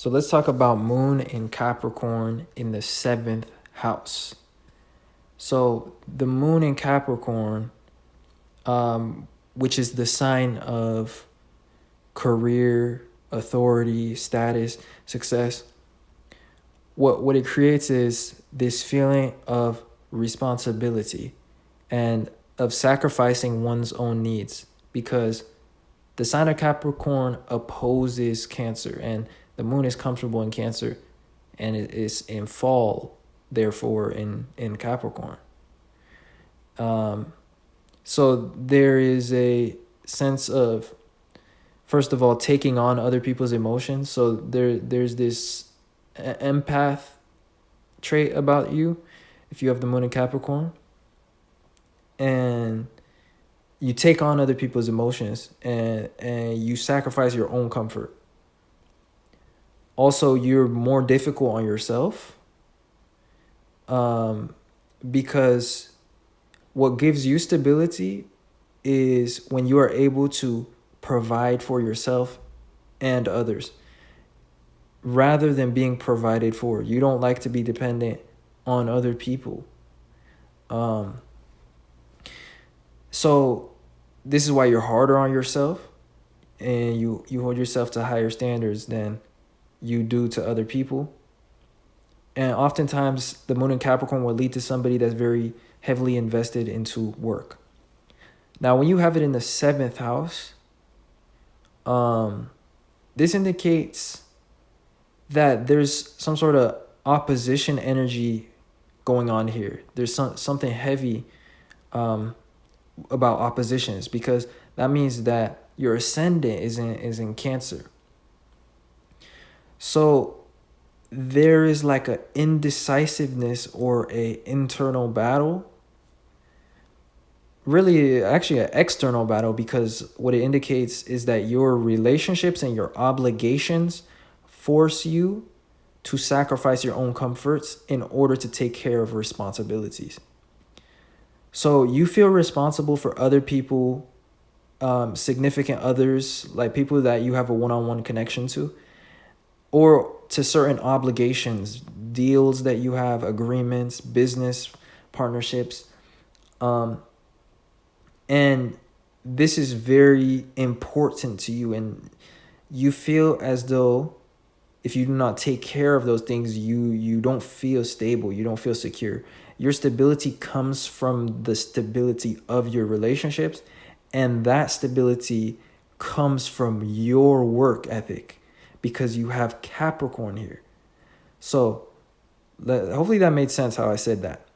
So let's talk about moon in Capricorn in the seventh house. So the moon in Capricorn, which is the sign of career, authority, status, success, what it creates is this feeling of responsibility and of sacrificing one's own needs, because the sign of Capricorn opposes Cancer, and the moon is comfortable in Cancer, and it is in fall, therefore, in Capricorn. So there is a sense of, first of all, taking on other people's emotions. So there's this empath trait about you if you have the moon in Capricorn. And you take on other people's emotions, and you sacrifice your own comfort. Also, you're more difficult on yourself, because what gives you stability is when you are able to provide for yourself and others rather than being provided for. You don't like to be dependent on other people. So this is why you're harder on yourself, and you hold yourself to higher standards than you do to other people. And oftentimes the moon in Capricorn will lead to somebody that's very heavily invested into work. Now, when you have it in the seventh house, this indicates that there's some sort of opposition energy going on here. There's something heavy about oppositions, because that means that your ascendant is in Cancer. So there is like an indecisiveness or a internal battle. Really, actually, an external battle, because what it indicates is that your relationships and your obligations force you to sacrifice your own comforts in order to take care of responsibilities. So you feel responsible for other people, significant others, like people that you have a one-on-one connection to, or to certain obligations, deals that you have, agreements, business partnerships. And this is very important to you, and you feel as though if you do not take care of those things, you don't feel stable, you don't feel secure. Your stability comes from the stability of your relationships, and that stability comes from your work ethic, because you have Capricorn here. So hopefully that made sense how I said that.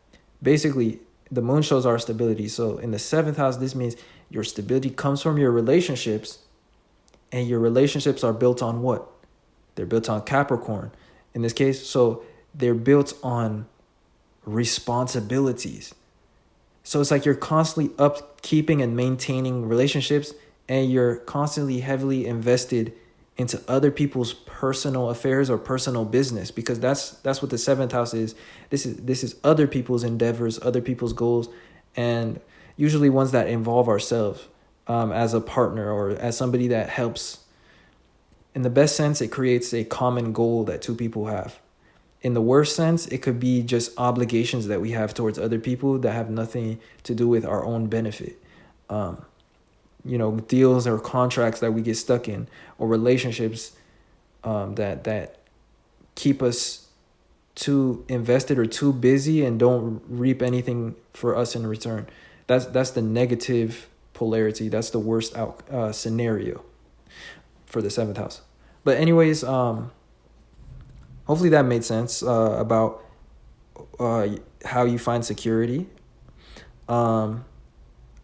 Basically, the moon shows our stability. So in the seventh house, this means your stability comes from your relationships, and your relationships are built on what? They're built on Capricorn in this case. So they're built on responsibilities. So it's like you're constantly upkeeping and maintaining relationships, and you're constantly heavily invested into other people's personal affairs or personal business, because that's what the seventh house is. This is other people's endeavors, other people's goals, and usually ones that involve ourselves as a partner or as somebody that helps. In the best sense, it creates a common goal that two people have. In the worst sense, it could be just obligations that we have towards other people that have nothing to do with our own benefit. Deals or contracts that we get stuck in, or relationships that keep us too invested or too busy and don't reap anything for us in return. That's the negative polarity. That's the worst scenario for the seventh house. But anyways, hopefully that made sense about how you find security. Other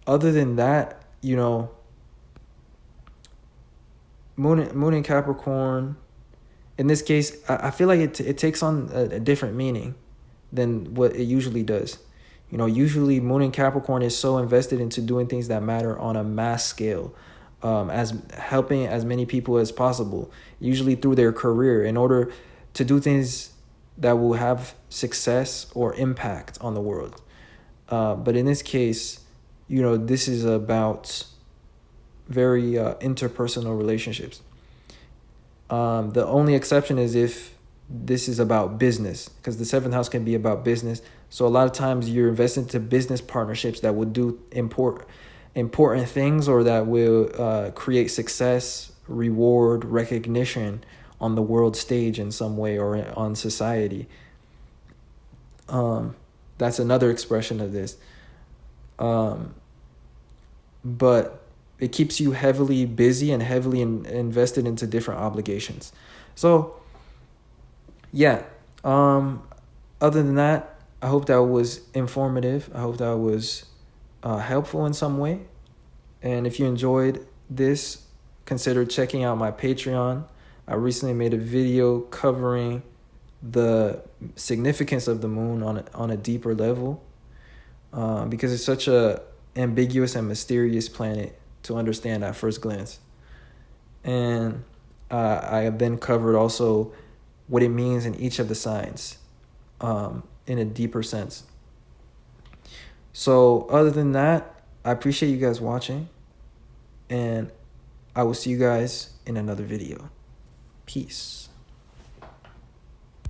than that, moon in Capricorn, in this case, I feel like it takes on a different meaning than what it usually does. Usually moon in Capricorn is so invested into doing things that matter on a mass scale, as helping as many people as possible, usually through their career, in order to do things that will have success or impact on the world. But in this case, this is about very interpersonal relationships. The only exception is if this is about business, because the seventh house can be about business. So a lot of times you're invested into business partnerships that will do important things, or that will create success, reward, recognition on the world stage in some way, or on society. That's another expression of this. But it keeps you heavily busy and heavily invested into different obligations. So yeah, other than that, I hope that was informative. I hope that was helpful in some way. And if you enjoyed this, consider checking out my Patreon. I recently made a video covering the significance of the moon on a deeper level, because it's such a ambiguous and mysterious planet to understand at first glance. And I have then covered also what it means in each of the signs, in a deeper sense. So other than that, I appreciate you guys watching, and I will see you guys in another video. Peace.